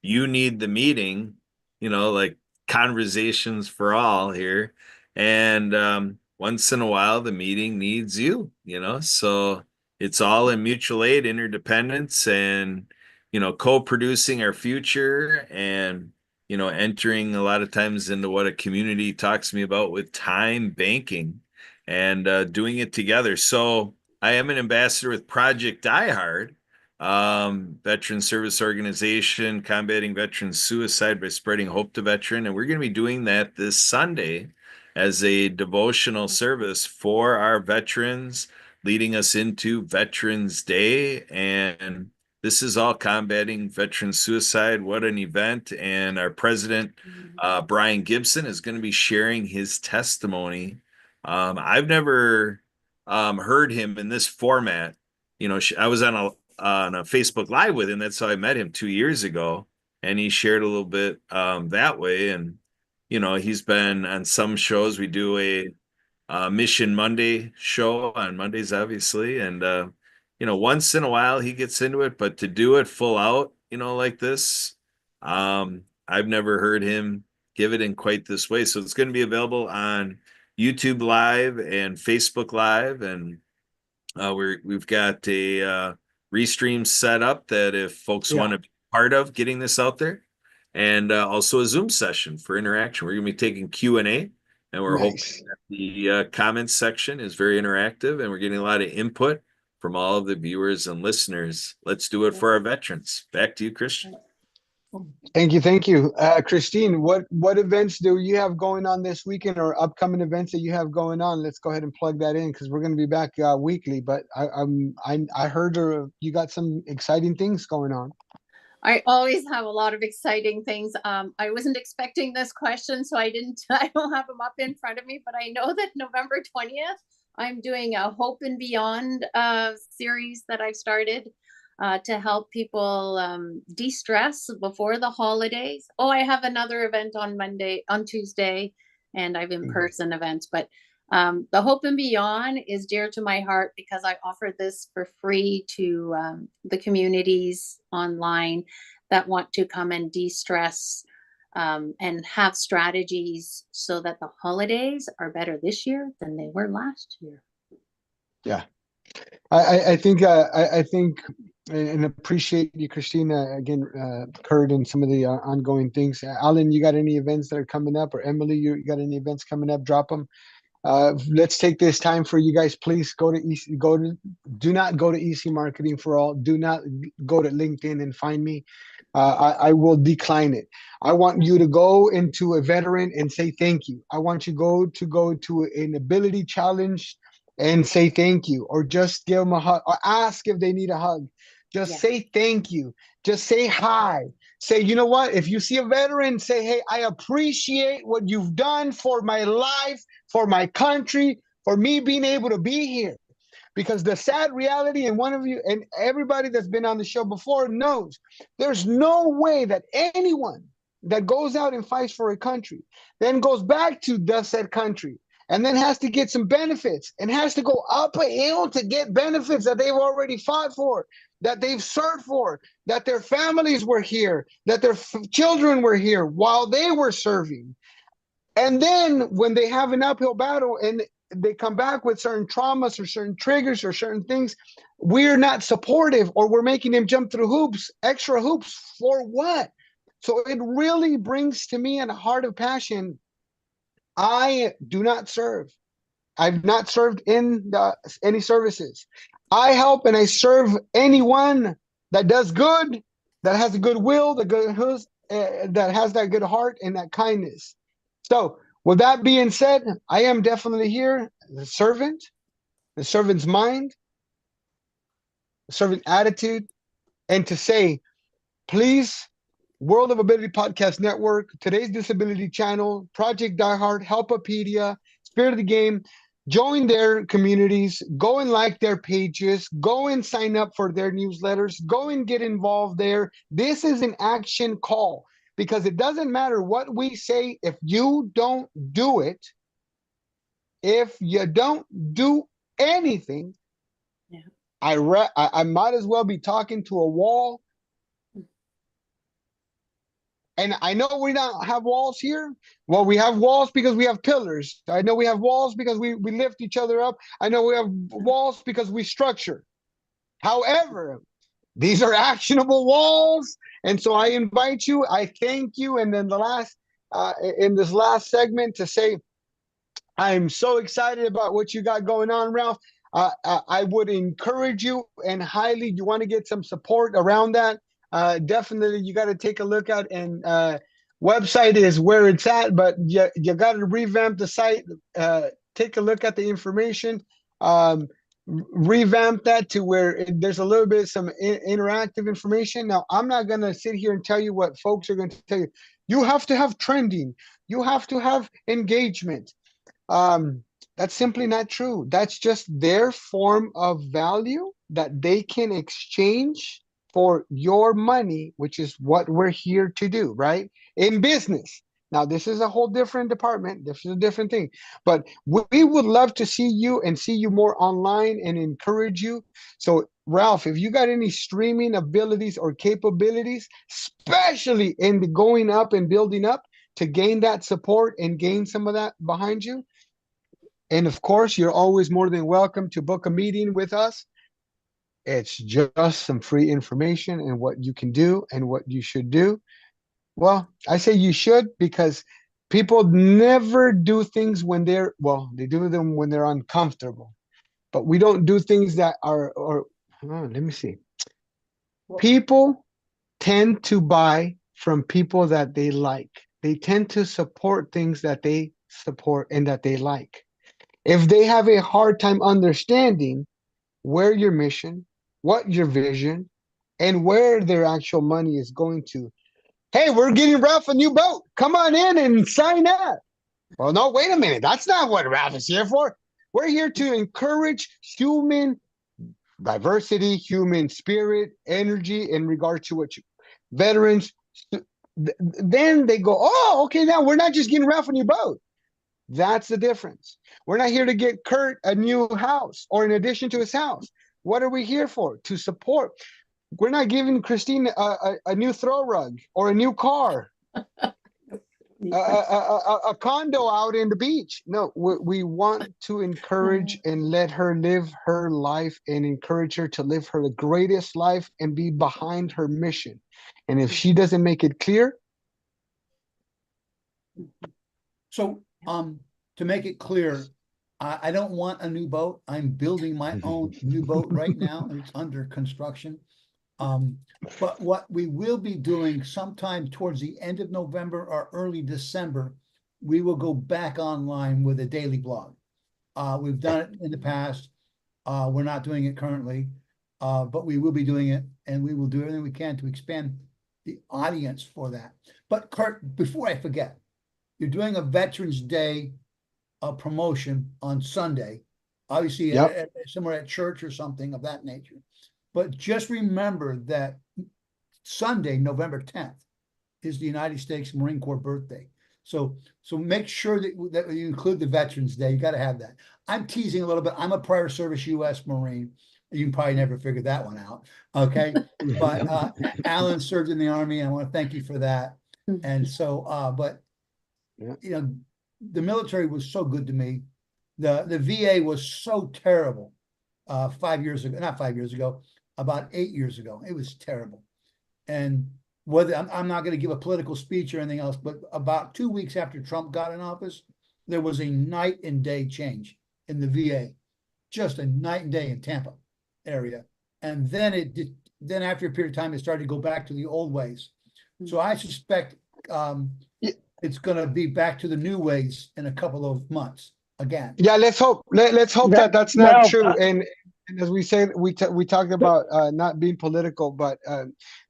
you need the meeting, like conversations for all here. And once in a while the meeting needs you, so it's all in mutual aid, interdependence, and, co-producing our future, and entering a lot of times into what a community talks to me about with time banking, and doing it together. So I am an ambassador with Project Die Hard, veteran service organization combating veteran suicide by spreading hope to veteran. And we're going to be doing that this Sunday as a devotional service for our veterans, leading us into Veterans Day. And this is all combating veteran suicide. What an event. And our president, Brian Gibson, is going to be sharing his testimony. I've never heard him in this format. I was on a Facebook Live with him. That's how I met him 2 years ago. and he shared a little bit that way. And he's been on some shows. We do a Mission Monday show on Mondays, obviously, and once in a while he gets into it, but to do it full out, like this, I've never heard him give it in quite this way. So it's going to be available on YouTube Live and Facebook Live, and we've got a restream set up that if folks want to be part of getting this out there, and also a Zoom session for interaction. We're going to be taking Q&A, and we're hoping that the comments section is very interactive, and we're getting a lot of input from all of the viewers and listeners. Let's do it for our veterans. Back to you, Christian. Thank you. Christine, what events do you have going on this weekend, or upcoming events that you have going on? Let's go ahead and plug that in, because we're going to be back weekly. But I heard you got some exciting things going on. I always have a lot of exciting things. I wasn't expecting this question, so I don't have them up in front of me, but I know that November 20th, I'm doing a Hope and Beyond series that I've started to help people de-stress before the holidays. Oh, I have another event on Tuesday, and I have in-person events, but the Hope and Beyond is dear to my heart because I offer this for free to the communities online that want to come and de-stress and have strategies so that the holidays are better this year than they were last year. Yeah, I think and appreciate you, Christina, again, Kurt, and some of the ongoing things. Alan, you got any events that are coming up, or Emily, you got any events coming up? Drop them. Let's take this time for you guys. Please do not go to EC Marketing for All. Do not go to LinkedIn and find me. I will decline it. I want you to go into a veteran and say thank you. I want you to go to an ability challenge and say thank you, or just give them a hug, or ask if they need a hug. Just say thank you. Just say hi. Say, you know what? If you see a veteran, say, hey, I appreciate what you've done for my life, for my country, for me being able to be here. Because the sad reality, and one of you and everybody that's been on the show before knows, there's no way that anyone that goes out and fights for a country, then goes back to the said country, and then has to get some benefits, and has to go up a hill to get benefits that they've already fought for, that they've served for, that their families were here, that their children were here while they were serving. And then when they have an uphill battle and they come back with certain traumas or certain triggers or certain things, we're not supportive, or we're making them jump through hoops, extra hoops for what? So it really brings to me a heart of passion. I do not serve. I've not served in any services. I help and I serve anyone that does good, that has a good will, that has that good heart and that kindness. So with that being said, I am definitely here, the servant's mind, the servant attitude, and to say, please, World of Ability Podcast Network, Today's Disability Channel, Project Die Hard, Helpopedia, Spirit of the Game, join their communities, go and like their pages, go and sign up for their newsletters, go and get involved there. This is an action call, because it doesn't matter what we say if you don't do it. If you don't do anything, I might as well be talking to a wall. And I know we don't have walls here. Well, we have walls because we have pillars. I know we have walls because we lift each other up. I know we have walls because we structure. However, these are actionable walls. And so I invite you, I thank you. And then in this last segment, to say, I'm so excited about what you got going on, Ralph. I would encourage you, and highly, you want to get some support around that. Definitely, you got to take a look at, and website is where it's at, but you got to revamp the site. Take a look at the information, revamp that to where there's a little bit some interactive information. Now, I'm not going to sit here and tell you what folks are going to tell you. You have to have trending. You have to have engagement. That's simply not true. That's just their form of value that they can exchange for your money, which is what we're here to do, right? In business. Now, this is a whole different department. This is a different thing. But we would love to see you and see you more online and encourage you. So, Ralph, if you got any streaming abilities or capabilities, especially in the going up and building up to gain that support and gain some of that behind you. And of course, you're always more than welcome to book a meeting with us. It's just some free information and what you can do and what you should do. Well, I say you should because people never do things when they do them when they're uncomfortable. But we don't do things that let me see. People tend to buy from people that they like. They tend to support things that they support and that they like. If they have a hard time understanding where your mission, what your vision, and where their actual money is going to, hey, we're getting Ralph a new boat. Come on in and sign up. Well, no, wait a minute. That's not what Ralph is here for. We're here to encourage human diversity, human spirit, energy in regard to what veterans. Then they go, oh, okay, now we're not just getting Ralph a new boat. That's the difference. We're not here to get Kurt a new house or in addition to his house. What are we here for? To support. We're not giving Christine a new throw rug or a new car, a condo out in the beach. No, we want to encourage and let her live her life and encourage her to live her greatest life and be behind her mission. And if she doesn't make it clear. So, to make it clear, I don't want a new boat. I'm building my own new boat right now, and it's under construction. But what we will be doing sometime towards the end of November or early December, we will go back online with a daily blog. We've done it in the past. We're not doing it currently, but we will be doing it, and we will do everything we can to expand the audience for that. But Kurt, before I forget, you're doing a Veterans Day promotion on Sunday, obviously somewhere at church or something of that nature. But just remember that Sunday, November 10th, is the United States Marine Corps birthday. So make sure that you include the Veterans Day. You got to have that. I'm teasing a little bit. I'm a prior service U.S. Marine. You can probably never figure that one out. Okay. But Alan served in the Army. And I want to thank you for that. And so, you know, the military was so good to me. The VA was so terrible 5 years ago, not 5 years ago, about 8 years ago. It was terrible. And whether I'm not going to give a political speech or anything else, but about 2 weeks after Trump got in office, there was a night and day change in the VA, just a night and day in Tampa area. And then then after a period of time, it started to go back to the old ways. So I suspect it's going to be back to the new ways in a couple of months again. Yeah, let's hope. Let's hope that that's not true. And as we said, we talked about not being political, but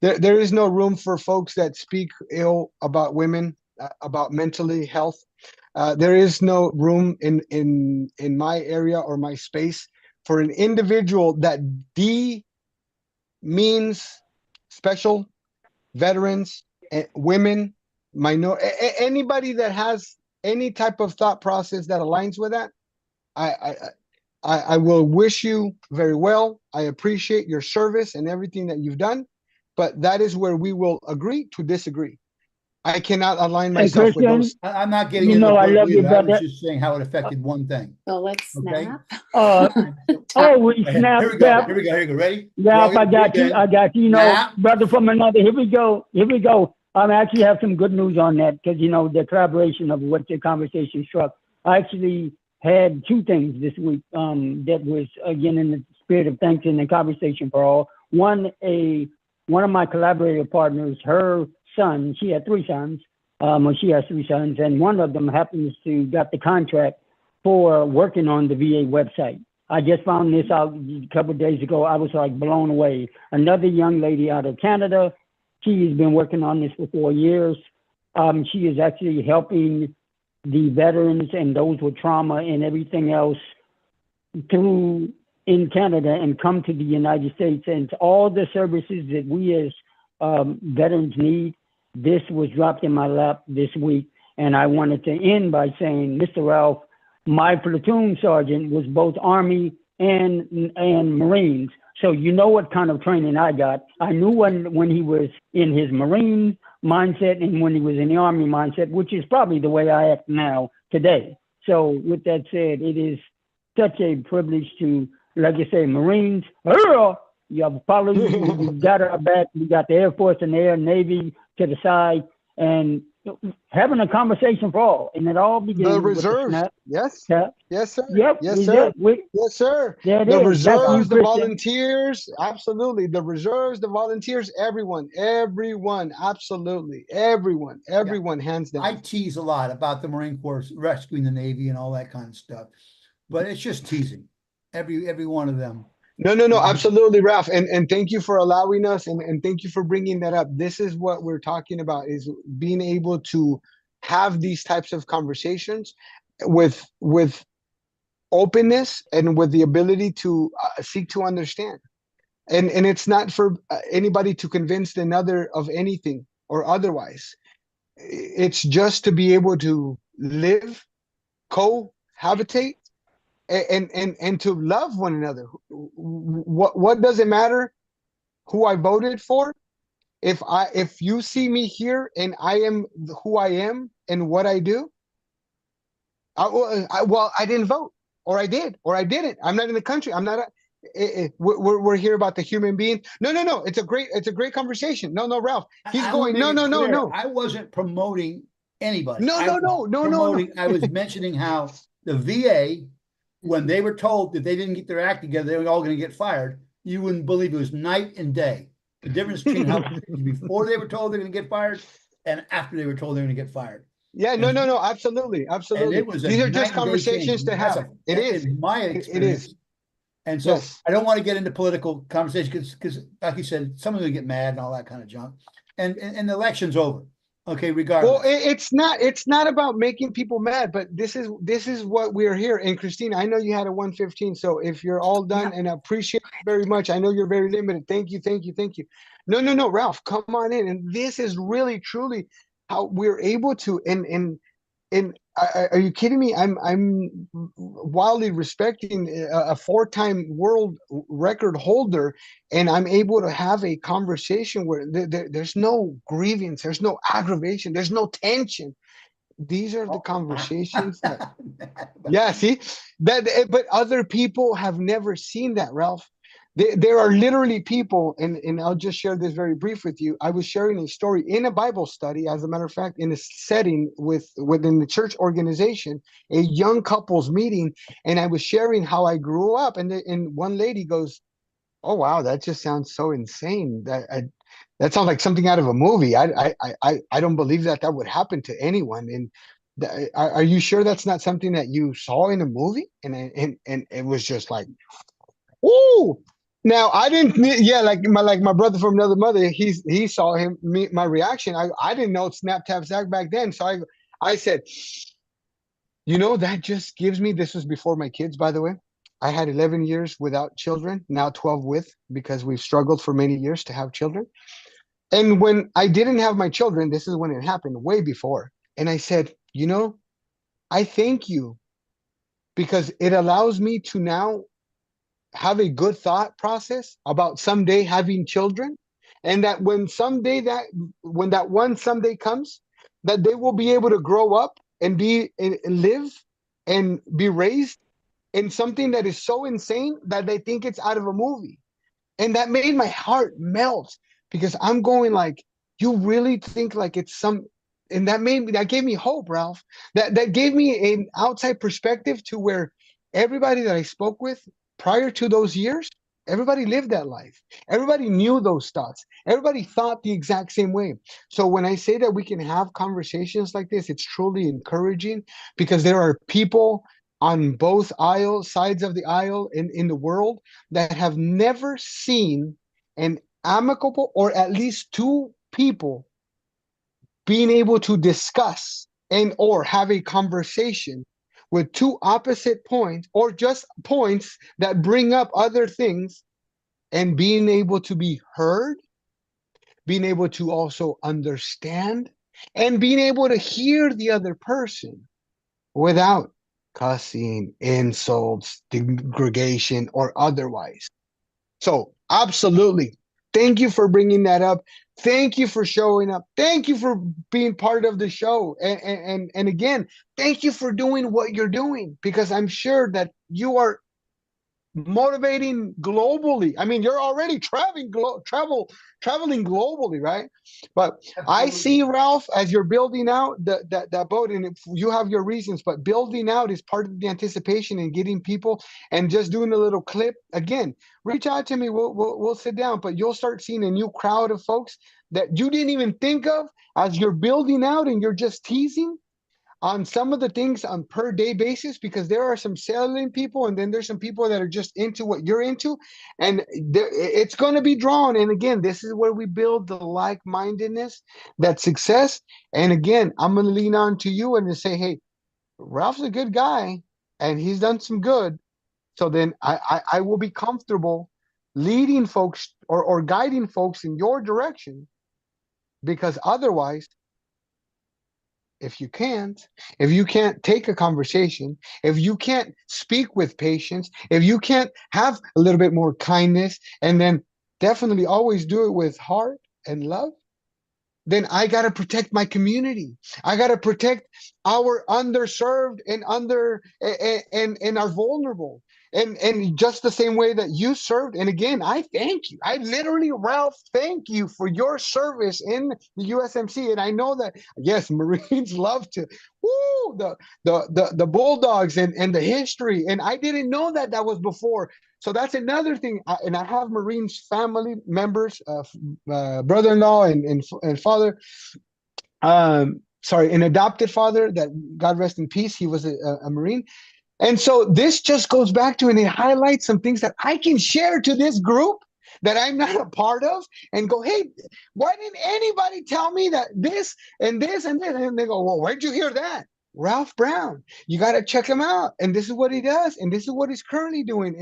there is no room for folks that speak ill about women, about mentally health. There is no room in my area or my space for an individual that means special veterans, women, anybody that has any type of thought process that aligns with that. I will wish you very well. I appreciate your service and everything that you've done, but that is where we will agree to disagree. I cannot align myself with those. I'm not getting into I love you, brother. I was just saying how it affected one thing. So let's snap. We snap. Here we go. Here we go. Ready? Ralph, I got you. You know, brother from another. Here we go. I actually have some good news on that because, you know, the collaboration of what your conversation struck. I actually had two things this week that was, again, in the spirit of thanks and the conversation for all. One of my collaborator partners, her son, she had three sons, she has three sons, and one of them happens to got the contract for working on the VA website. I just found this out a couple of days ago. I was like blown away. Another young lady out of Canada, she has been working on this for 4 years. She is actually helping the veterans and those with trauma and everything else through in Canada and come to the United States, and all the services that we as veterans need, this was dropped in my lap this week. And I wanted to end by saying, Mr. Ralph, my platoon sergeant was both Army and Marines. So you know what kind of training I got. I knew when he was in his Marine mindset and when he was in the Army mindset, which is probably the way I act now today. So with that said, it is such a privilege to, like I say, Marines, you have followed, you got our back, we got the Air Force and the Air Navy to the side, and having a conversation for all, and it all begins The with reserves. the snap. Yes. Tap. Yes, sir. Yep. Yes, sir. Yes, sir. There it The is. Back to you, reserves, the Christian. volunteers, absolutely. The reserves, the volunteers, everyone, absolutely. Everyone, hands down. I tease a lot about the Marine Corps rescuing the Navy and all that kind of stuff, but it's just teasing. Every one of them. No, absolutely, Ralph. And thank you for allowing us, and thank you for bringing that up. This is what we're talking about, is being able to have these types of conversations with openness and with the ability to seek to understand. And it's not for anybody to convince another of anything or otherwise. It's just to be able to live, cohabitate, and to love one another. What does it matter who I voted for? If you see me here and I am who I am and what I do, I didn't vote, or I did, or I didn't. I'm not in the country. I'm not. We're here about the human being. No. It's a great conversation. No, Ralph. He's going. No. I wasn't promoting anybody. No. I was mentioning how the VA, when they were told that they didn't get their act together, they were all going to get fired. You wouldn't believe it was night and day. The difference between how before they were told they're going to get fired and after they were told they're going to get fired. Yeah, no, absolutely. And it was These are just conversations to have. It is my experience. It is. And so I don't want to get into political conversation because, like you said, someone's going to get mad and all that kind of junk. And the election's over. Okay, regardless. Well, it's not about making people mad, but this is what we're here. And Christine, I know you had a 115, so if you're all done, and I appreciate it very much. I know you're very limited. Thank you. No, Ralph, come on in. And this is really truly how we're able to. And are you kidding me? I'm wildly respecting a 4-time world record holder, and I'm able to have a conversation where there's no grievance, there's no aggravation, there's no tension. These are the conversations that, yeah, see that, but other people have never seen that, Ralph. There are literally people, and I'll just share this very brief with you. I was sharing a story in a Bible study, as a matter of fact, in a setting within the church organization, a young couples meeting, and I was sharing how I grew up, and one lady goes, "Oh wow, that just sounds so insane. That sounds like something out of a movie. I don't believe that would happen to anyone." And are you sure that's not something that you saw in a movie? And it was just like, ooh. Now I didn't, yeah, like my brother from another mother, he saw my reaction. I didn't know Snap Tap Zach back then, so I said, that just gives me. This was before my kids, by the way. I had 11 years without children, now 12 with, because we've struggled for many years to have children. And when I didn't have my children, this is when it happened, way before. And I said, I thank you, because it allows me to now have a good thought process about someday having children, and that when that one someday comes, that they will be able to grow up and live and be raised in something that is so insane that they think it's out of a movie. And that made my heart melt, because I'm going like, you really think like it's and that gave me hope, Ralph. That gave me an outside perspective to where everybody that I spoke with prior to those years, everybody lived that life. Everybody knew those thoughts. Everybody thought the exact same way. So when I say that we can have conversations like this, it's truly encouraging, because there are people on both sides of the aisle in the world that have never seen an amicable, or at least two people being able to discuss or have a conversation with two opposite points or just points that bring up other things, and being able to be heard, being able to also understand, and being able to hear the other person without cussing, insults, degradation, or otherwise. So, absolutely. Thank you for bringing that up. Thank you for showing up. Thank you for being part of the show. And again, thank you for doing what you're doing, because I'm sure that you are motivating globally. I mean, you're already traveling globally, right? But I see, Ralph, as you're building out that boat, and you have your reasons, but building out is part of the anticipation and getting people, and just doing a little clip. Again, reach out to me. We'll sit down, but you'll start seeing a new crowd of folks that you didn't even think of as you're building out, and you're just teasing on some of the things on per day basis, because there are some selling people, and then there's some people that are just into what you're into, and it's going to be drawn. And again, this is where we build the like-mindedness, that success. And again, I'm going to lean on to you and to say, hey, Ralph's a good guy and he's done some good. So then I will be comfortable leading folks or guiding folks in your direction, because otherwise, if you can't take a conversation, if you can't speak with patience, if you can't have a little bit more kindness, and then definitely always do it with heart and love, then I got to protect my community. I got to protect our underserved and and our vulnerable. And just the same way that you served. And again, I thank you. I literally, Ralph, thank you for your service in the USMC. And I know that, yes, Marines love to, the Bulldogs and the history. And I didn't know that was before. So that's another thing. And I have Marines family members, brother-in-law and father, an adopted father, that God rest in peace. He was a Marine. And so this just goes back to, and it highlights some things that I can share to this group that I'm not a part of, and go, hey, why didn't anybody tell me that this and this and this? And they go, well, where'd you hear that? Ralph Brown, you got to check him out. And this is what he does. And this is what he's currently doing.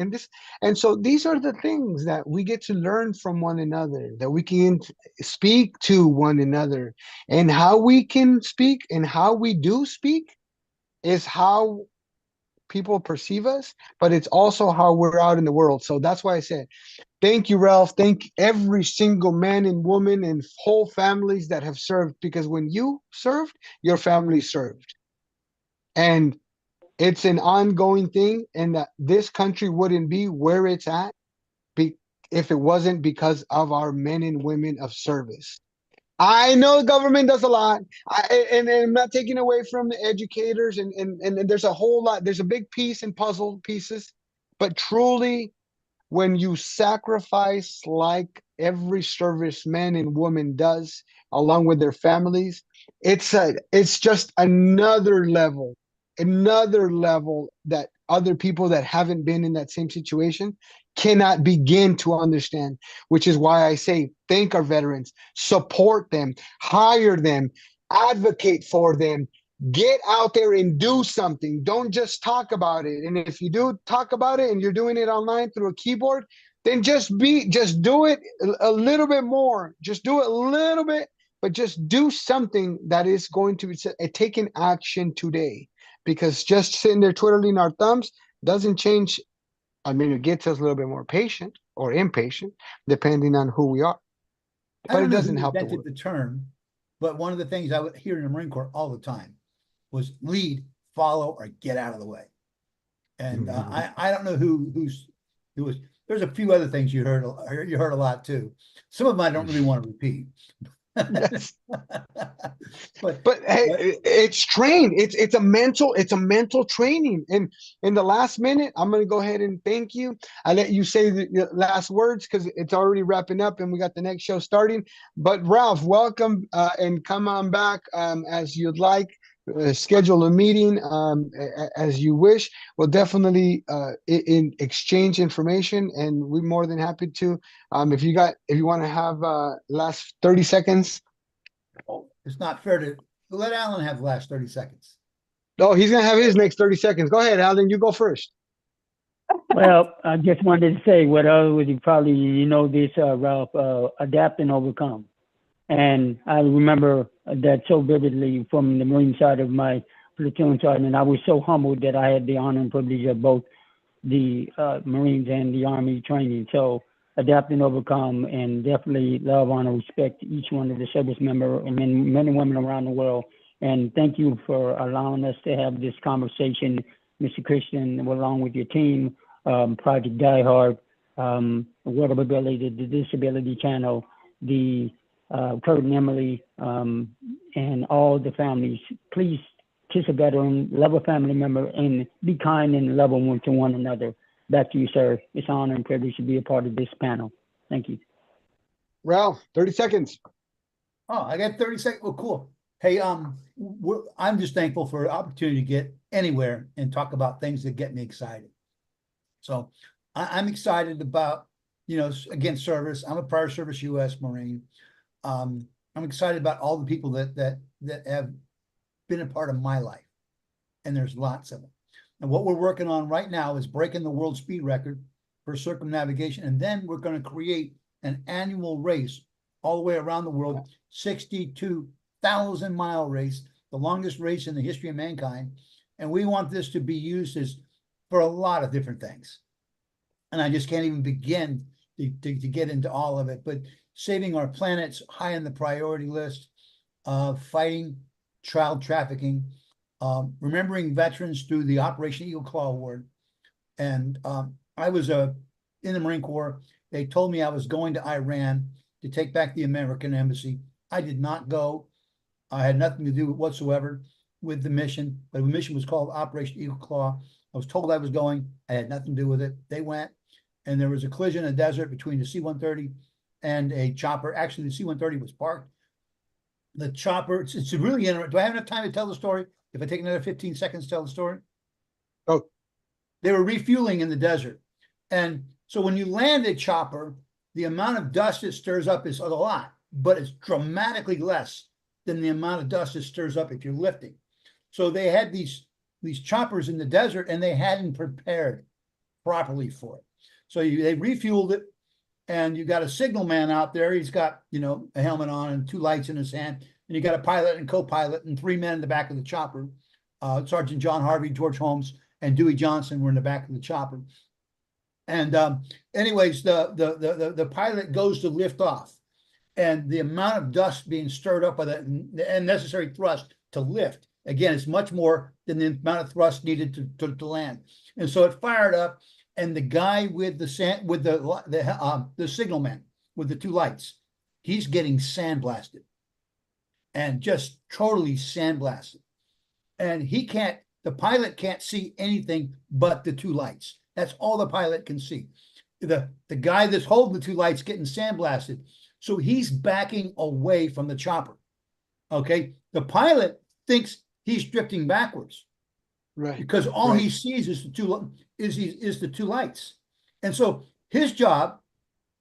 And so these are the things that we get to learn from one another, that we can speak to one another. And how we can speak and how we do speak is how people perceive us, but it's also how we're out in the world. So that's why I said, thank you, Ralph. Thank every single man and woman and whole families that have served, because when you served, your family served. And it's an ongoing thing, and that this country wouldn't be where it's at if it wasn't because of our men and women of service. I know the government does a lot, and I'm not taking away from the educators, and there's a whole lot. There's a big piece and puzzle pieces, but truly, when you sacrifice like every serviceman and woman does, along with their families, it's just another level that other people that haven't been in that same situation cannot begin to understand, which is why I say thank our veterans, support them, hire them, advocate for them, get out there and do something. Don't just talk about it. And if you do talk about it and you're doing it online through a keyboard, then just do it a little bit more. Just do it a little bit, but just do something that is going to be taking action today. Because just sitting there twiddling our thumbs doesn't change. I mean, it gets us a little bit more patient or impatient, depending on who we are. But it doesn't help the term. But one of the things I would hear in the Marine Corps all the time was lead, follow, or get out of the way. And I don't know who was. There's a few other things you heard a lot too. Some of them I don't really want to repeat. but hey, it's trained. It's a mental training. And in the last minute, I'm going to go ahead and thank you. I let you say the last words because it's already wrapping up and we got the next show starting. But Ralph, welcome and come on back as you'd like. Schedule a meeting as you wish. We'll definitely exchange information, and we're more than happy to. If you want to have last 30 seconds. Oh, it's not fair to let Alan have the last 30 seconds. Oh, he's gonna have his next 30 seconds. Go ahead, Alan. You go first. Well, I just wanted to say what others you probably this, Ralph, adapt and overcome. And I remember that so vividly from the Marine side of my platoon sergeant. I was so humbled that I had the honor and privilege of both the Marines and the Army training. So adapt and overcome, and definitely love, honor, respect each one of the service member and men and women around the world. And thank you for allowing us to have this conversation, Mr. Christian, along with your team, Project Die Hard, World of Ability, the Disability Channel, the Kurt and Emily, and all the families. Please kiss a veteran, love a family member, and be kind and loving to one another. Back to you, sir. It's an honor and privilege to be a part of this panel. Thank you. Ralph, 30 seconds. Oh, I got 30 seconds. Well, cool. Hey, I'm just thankful for the opportunity to get anywhere and talk about things that get me excited. So I'm excited about, again, service. I'm a prior service U.S. Marine. I'm excited about all the people that have been a part of my life, and there's lots of them. And what we're working on right now is breaking the world speed record for circumnavigation, and then we're going to create an annual race all the way around the world, 62,000-mile race, the longest race in the history of mankind. And we want this to be used for a lot of different things. And I just can't even begin to get into all of it, but saving our planet's high on the priority list, fighting child trafficking, remembering veterans through the Operation Eagle Claw Award. And I was in the Marine Corps. They told me I was going to Iran to take back the American embassy. I did not go. I had nothing to do whatsoever with the mission, but the mission was called Operation Eagle Claw. I was told I was going. I had nothing to do with it. They went, and there was a collision in the desert between the C-130 and a chopper. Actually, the C-130 was parked. The chopper, it's really interesting. Do I have enough time to tell the story? If I take another 15 seconds to tell the story? Oh. They were refueling in the desert. And so when you land a chopper, the amount of dust it stirs up is a lot, but it's dramatically less than the amount of dust it stirs up if you're lifting. So they had these choppers in the desert, and they hadn't prepared properly for it. So they refueled it, and you got a signal man out there. He's got, a helmet on and 2 lights in his hand. And you got a pilot and co-pilot and 3 men in the back of the chopper. Sergeant John Harvey, George Holmes, and Dewey Johnson were in the back of the chopper. And anyways, the pilot goes to lift off. And the amount of dust being stirred up by the necessary thrust to lift, again, is much more than the amount of thrust needed to land. And so it fired up. And the guy with the signal man with the 2 lights, he's getting sandblasted, and just totally sandblasted. And the pilot can't see anything but the 2 lights. That's all the pilot can see. The guy that's holding the 2 lights getting sandblasted. So he's backing away from the chopper. Okay. The pilot thinks he's drifting backwards. Right. Because all he sees is the 2 lights. And so his job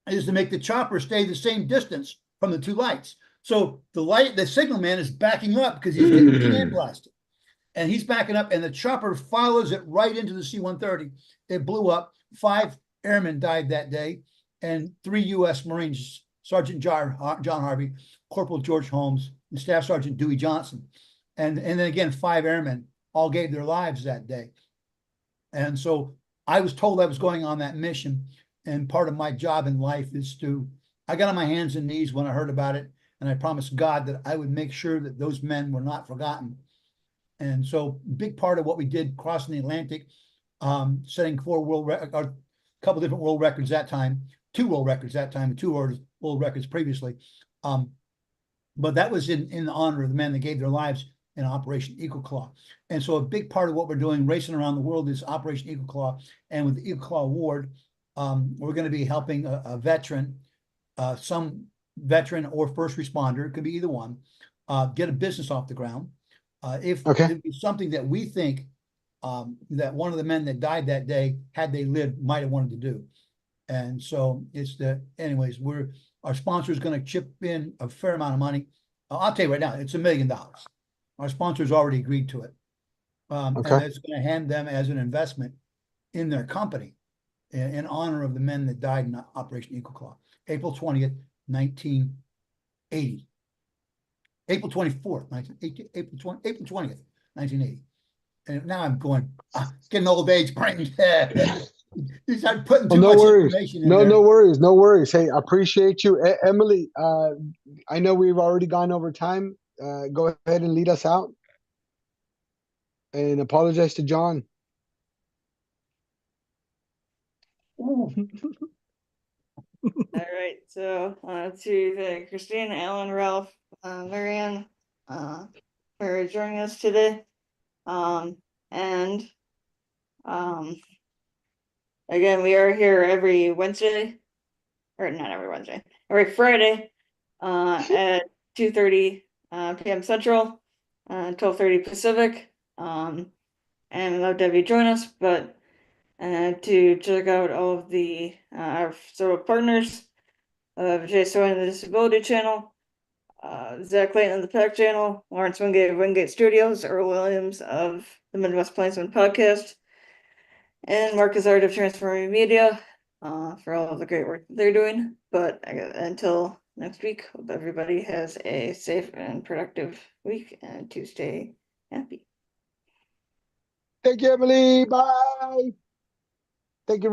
is to make the chopper stay the same distance from the 2 lights. So the signal man is backing up because he's getting sandblasted. And he's backing up, and the chopper follows it right into the C-130. It blew up. 5 airmen died that day, and 3 U.S. Marines, Sergeant John Harvey, Corporal George Holmes, and Staff Sergeant Dewey Johnson. And then again, 5 airmen all gave their lives that day. And so I was told I was going on that mission, and part of my job in life is I got on my hands and knees when I heard about it, and I promised God that I would make sure that those men were not forgotten. And so big part of what we did crossing the Atlantic, setting 4 a couple different world records that time, 2 world records that time, and 2 world records previously. But that was in honor of the men that gave their lives in Operation Eagle Claw. And so a big part of what we're doing racing around the world is Operation Eagle Claw. And with the Eagle Claw Award, we're going to be helping a veteran, some veteran or first responder, it could be either one, get a business off the ground. If it be something that we think that one of the men that died that day, had they lived, might have wanted to do. And so anyways, our sponsor is going to chip in a fair amount of money. I'll tell you right now, it's $1 million. Our sponsor's already agreed to it. And Okay. that's going to hand them as an investment in their company in honor of the men that died in Operation Eagle Claw. April 20th, 1980. April 24th, April 20th, 1980. And now I'm going, getting old age brain. You start putting too no much worries. information in No, there. no worries. No worries. Hey, I appreciate you. Emily, I know we've already gone over time. Go ahead and lead us out. And apologize to John. All right, so to Christine, Alan, Ralph, Marianne, for joining us today. And again, we are here every Wednesday, or not every Wednesday, every Friday, at 2:30 p.m. Central, 12:30 Pacific. And we'd love to have you join us, but to check out all of the our sort of partners of JSO and the Disability Channel, Zach Clayton of the Pack Channel, Lawrence Wingate of Wingate Studios, Earl Williams of the Midwest Plainsman Podcast, and Marcus Art of Transforming Media for all of the great work they're doing. But until next week, hope everybody has a safe and productive week and to stay happy. Thank you, Emily. Bye. Thank you.